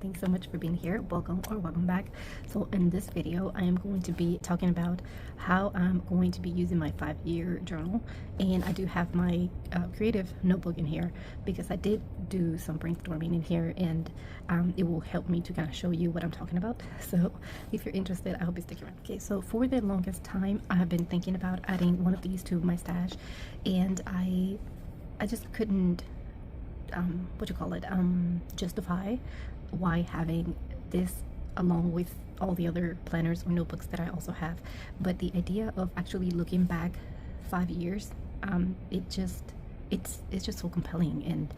Thanks so much for being here. Welcome or welcome back. So in this video I am going to be talking about how I'm going to be using my 5-year journal, and I do have my creative notebook in here because I did do some brainstorming in here, and it will help me to kind of show you what I'm talking about. So if you're interested, I hope you stick around. Okay, so for the longest time I have been thinking about adding one of these to my stash, and I just couldn't justify why having this along with all the other planners or notebooks that I also have. But the idea of actually looking back 5 years, it's just so compelling, and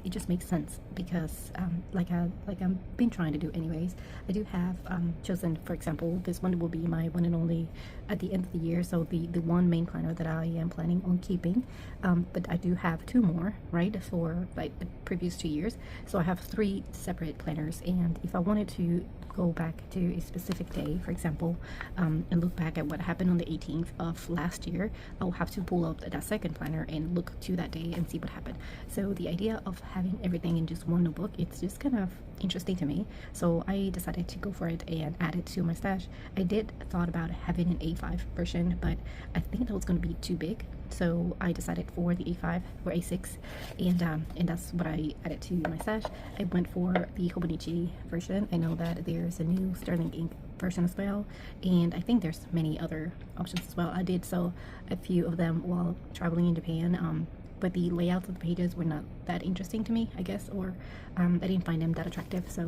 it just makes sense because like I've been trying to do anyways. I do have chosen, for example, this one will be my one and only at the end of the year, so the one main planner that I am planning on keeping, but I do have 2 more, right, for like the previous 2 years. So I have 3 separate planners, and if I wanted to go back to a specific day, for example, and look back at what happened on the 18th of last year, I'll have to pull up that second planner and look to that day and see what happened. So the idea of having everything in just one notebook, it's just kind of interesting to me, so I decided to go for it and add it to my stash. I did thought about having an A5 version, but I think that was going to be too big, so I decided for the A5 or A6, and that's what I added to my stash. I went for the Hobonichi version. I know that there's a new sterling ink version as well, and I think there's many other options as well. I did sell a few of them while traveling in Japan, but the layouts of the pages were not that interesting to me, I guess, or I didn't find them that attractive. So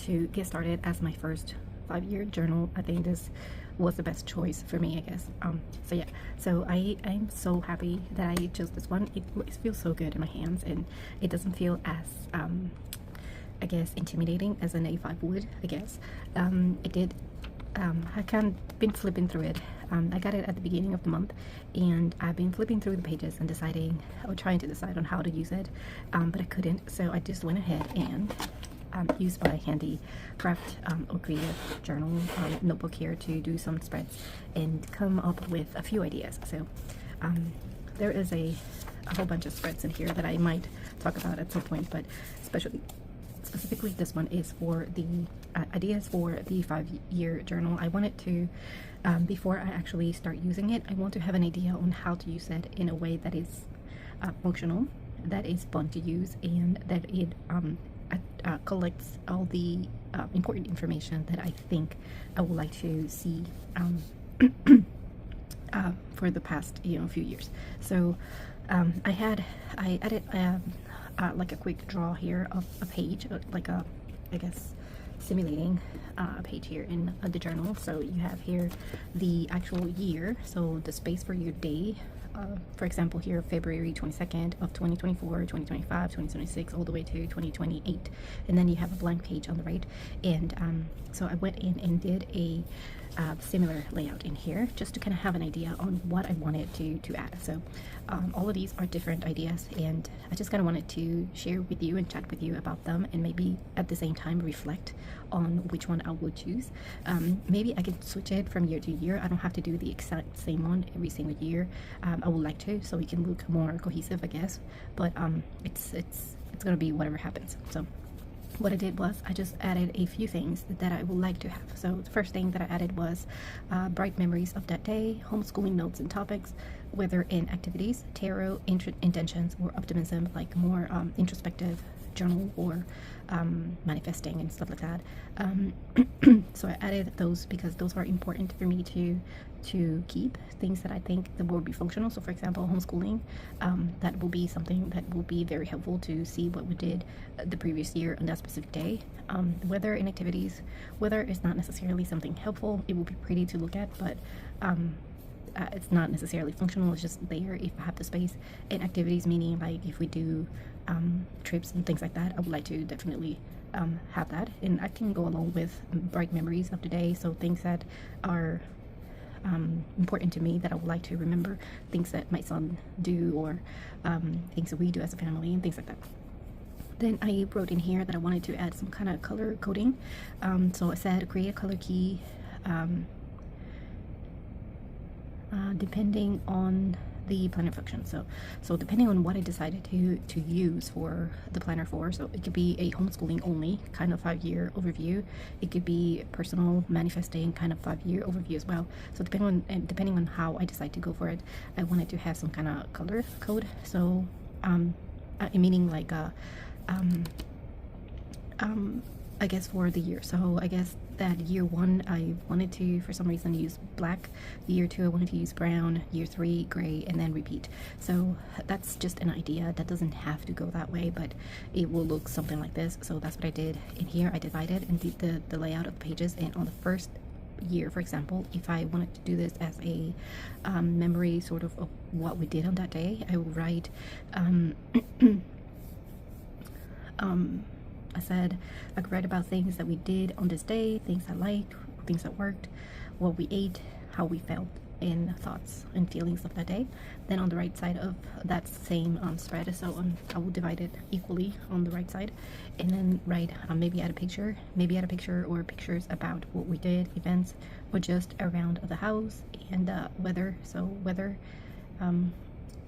to get started as my first 5-year journal, I think this was the best choice for me, I guess. So yeah, so I'm so happy that I chose this one. It feels so good in my hands, and it doesn't feel as I guess intimidating as an A5 would, I guess. I kind of been flipping through it. I got it at the beginning of the month, and I've been flipping through the pages and deciding, or trying to decide on how to use it, but I couldn't, so I just went ahead and used my handy craft or creative journal notebook here to do some spreads and come up with a few ideas. So there is a whole bunch of spreads in here that I might talk about at some point, but specifically this one is for the ideas for the 5-year journal. I wanted to, before I actually start using it, I want to have an idea on how to use it in a way that is functional, that is fun to use, and that it collects all the important information that I think I would like to see for the past few years. So I added like a quick draw here of a page, like a, I guess, simulating a page here in the journal. So you have here the actual year, so the space for your day, for example here February 22nd of 2024, 2025, 2026, all the way to 2028, and then you have a blank page on the right. And so I went in and did a similar layout in here just to kind of have an idea on what I wanted to add. So all of these are different ideas, and I just kind of wanted to share with you and chat with you about them, and maybe at the same time reflect on which one I would choose. Maybe I can switch it from year to year. I don't have to do the exact same one every single year. I would like to, so we can look more cohesive, I guess, but it's gonna be whatever happens. So what I did was I just added a few things that I would like to have. So the first thing that I added was bright memories of that day, homeschooling notes and topics, whether in activities, tarot, intentions, or optimism, like more introspective journal, or manifesting and stuff like that. So I added those because those are important for me to keep, things that I think that will be functional. So for example, homeschooling, that will be something that will be very helpful to see what we did the previous year on that specific day. Weather and activities, weather is not necessarily something helpful. It will be pretty to look at, but it's not necessarily functional. It's just there if I have the space. And activities, meaning like if we do trips and things like that, I would like to definitely have that, and I can go along with bright memories of the day. So things that are important to me that I would like to remember, things that my son do, or things that we do as a family, and things like that. Then I wrote in here that I wanted to add some kind of color coding. So I said create a color key depending on the planner function. So depending on what I decided to use for the planner for, so it could be a homeschooling only kind of 5-year overview. It could be personal manifesting kind of 5-year overview as well. So depending on how I decide to go for it, I wanted to have some kind of color code. So meaning like I guess for the year. So I guess that year 1 I wanted to, for some reason, use black. Year 2 I wanted to use brown. Year 3 gray, and then repeat. So that's just an idea. That doesn't have to go that way, but it will look something like this. So that's what I did in here. I divided and did the layout of the pages, and on the first year, for example, if I wanted to do this as a memory sort of what we did on that day, I will write I said I could write about things that we did on this day, things I liked, things that worked, what we ate, how we felt, and thoughts and feelings of that day. Then on the right side of that same spread, so I will divide it equally on the right side, and then write maybe add a picture or pictures about what we did, events, or just around the house, and weather. So weather,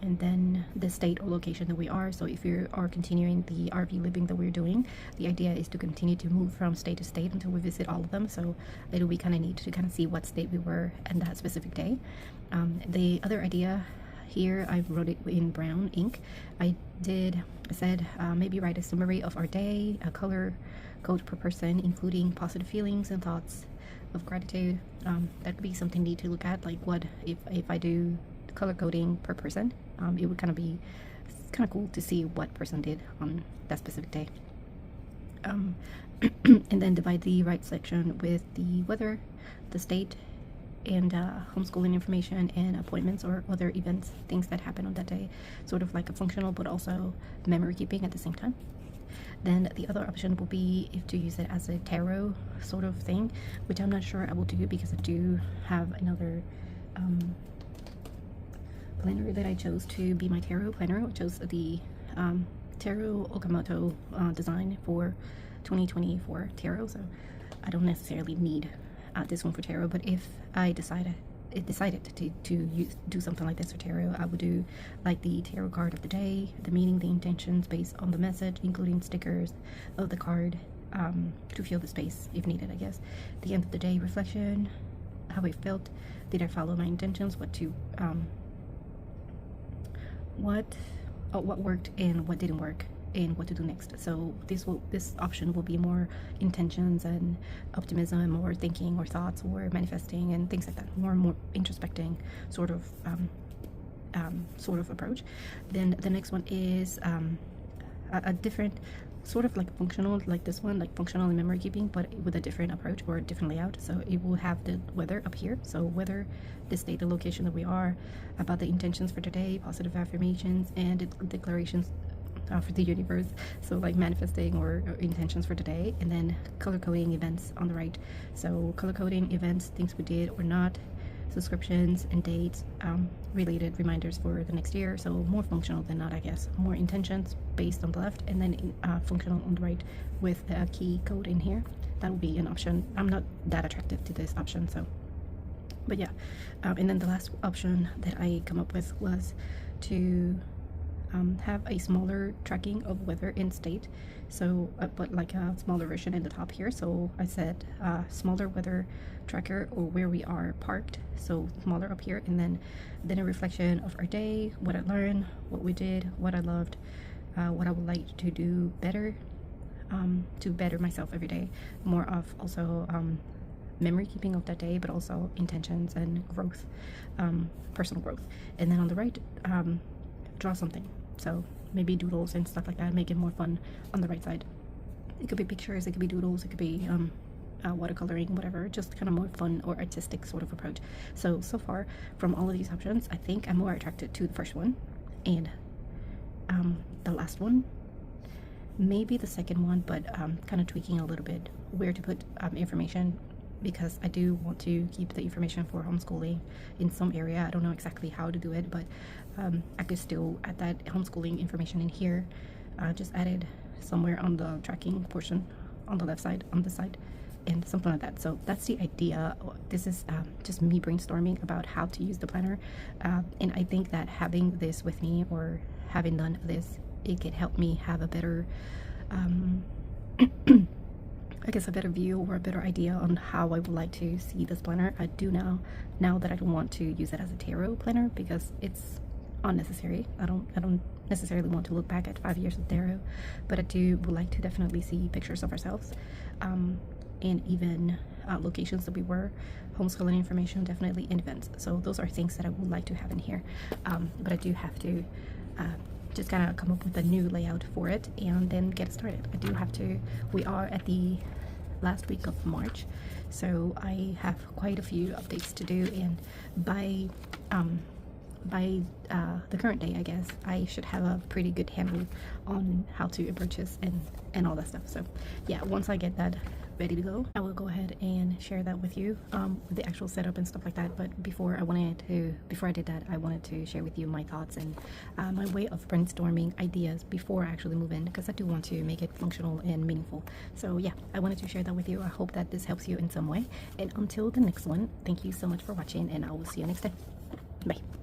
and then the state or location that we are. So if you are continuing the RV living that we're doing, the idea is to continue to move from state to state until we visit all of them. So it'll be kind of neat to kind of see what state we were in that specific day. The other idea here, I wrote it in brown ink. I said maybe write a summary of our day, a color code per person, including positive feelings and thoughts of gratitude. That could be something neat to look at, like what if I do color coding per person. It would kind of be cool to see what person did on that specific day. And then divide the right section with the weather, the state, and homeschooling information and appointments or other events, things that happen on that day, sort of like a functional but also memory keeping at the same time. Then the other option will be if to use it as a tarot sort of thing, which I'm not sure I will do because I do have another planner that I chose to be my tarot planner. I chose the Tarot Okamoto design for 2024 tarot, so I don't necessarily need this one for tarot. But if I decided to do something like this for tarot, I would do like the tarot card of the day, the meaning, the intentions based on the message, including stickers of the card to fill the space if needed, I guess. The end of the day reflection, how I felt, did I follow my intentions, what worked and what didn't work, and what to do next. So this option will be more intentions and optimism, or thinking, or thoughts, or manifesting, and things like that. More introspecting sort of approach. Then the next one is a different sort of like functional, like this one, like functional and memory keeping, but with a different approach or a different layout. So it will have the weather up here. So weather, the state, the location that we are, about the intentions for today, positive affirmations, and declarations for the universe. So like manifesting or intentions for today, and then color coding events on the right. So color coding events, things we did or not, subscriptions and dates, related reminders for the next year. So more functional than not, I guess. More intentions based on the left, and then functional on the right with a key code in here. That will be an option. I'm not that attracted to this option, so, but yeah. And then the last option that I come up with was to have a smaller tracking of weather in state. So but like a smaller version in the top here. So I said smaller weather tracker, or where we are parked, so smaller up here, and then a reflection of our day, what I learned, what we did, what I loved, what I would like to do better, to better myself every day. More of also memory keeping of that day, but also intentions and growth, personal growth. And then on the right, draw something. So maybe doodles and stuff like that, make it more fun on the right side. It could be pictures, it could be doodles, it could be watercoloring, whatever, just kind of more fun or artistic sort of approach. So far from all of these options, I think I'm more attracted to the first one, and the last one, maybe the second one, but kind of tweaking a little bit where to put information, because I do want to keep the information for homeschooling in some area. I don't know exactly how to do it, but I could still add that homeschooling information in here. Just added somewhere on the tracking portion on the left side, on the side, and something like that. So that's the idea. This is just me brainstorming about how to use the planner, and I think that having this with me, or having done this, it could help me have a better I guess a better view or a better idea on how I would like to see this planner. I do now that I don't want to use it as a tarot planner because it's unnecessary. I don't necessarily want to look back at 5 years of tarot, but I would like to definitely see pictures of ourselves, and even locations that we were, homeschooling information, definitely in events. So those are things that I would like to have in here, but I do have to just kind of come up with a new layout for it and then get started. I do have to, we are at the last week of March, so I have quite a few updates to do, and by the current day, I guess I should have a pretty good handle on how to purchase and all that stuff. So yeah, once I get that ready to go, I will go ahead and share that with you, with the actual setup and stuff like that. But before I did that, I wanted to share with you my thoughts and my way of brainstorming ideas before I actually move in, because I do want to make it functional and meaningful. So yeah, I wanted to share that with you. I hope that this helps you in some way, and until the next one, thank you so much for watching, and I will see you next time. Bye.